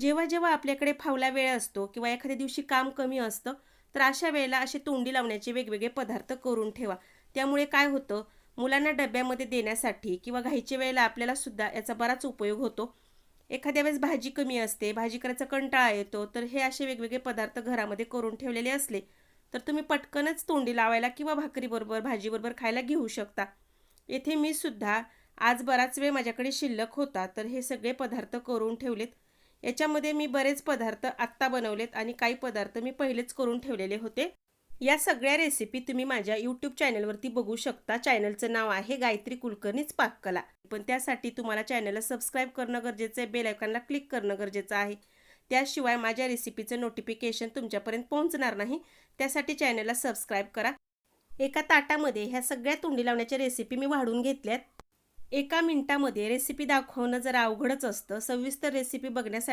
जेव्हा जेव्हा आपल्याकडे फावला वेळ असतो किंवा एखाद्या दिवशी काम कमी असतं, तर अशा वेळेला असे तोंडी लावण्याचे वेगवेगळे पदार्थ करून ठेवा. त्यामुळे काय होतं, मुलांना डब्यामध्ये देण्यासाठी किंवा घाईच्या वेळेला आपल्याला सुद्धा याचा बराच उपयोग होतो. एखाद्या वेळेस भाजी कमी असते, भाजी करायचा कंटाळा येतो, तर हे असे वेगवेगळे पदार्थ घरामध्ये करून ठेवलेले असले, तर तुम्ही पटकनच तोंडी लावायला किंवा भाकरीबरोबर, भाजीबरोबर खायला घेऊ शकता. येथे मी सुद्धा आज बराच वेळ माझ्याकडे शिल्लक होता, तर हे सगळे पदार्थ करून ठेवलेत. याच्यामध्ये मी बरेच पदार्थ आत्ता बनवलेत आणि काही पदार्थ मी पहिलेच करून ठेवलेले होते. या सगळ्या रेसिपी तुम्ही माझ्या यूट्यूब चॅनलवरती बघू शकता. चॅनलचं नाव आहे गायत्री कुलकर्णीच पाककला. पण त्यासाठी तुम्हाला चॅनलला सबस्क्राईब करणं गरजेचं आहे, बेल आयकॉनला क्लिक करणं गरजेचं आहे. त्याशिवाय माझ्या रेसिपीचं नोटिफिकेशन तुमच्यापर्यंत पोहोचणार नाही. त्यासाठी चॅनलला सबस्क्राईब करा. एका ताटामध्ये ह्या सगळ्या तोंडी लावण्याच्या रेसिपी मी वाढून घेतल्यात. एका मिनिटामध्ये रेसिपी दाखवणं जरा अवघडच असतं. सविस्तर रेसिपी बघण्यासाठी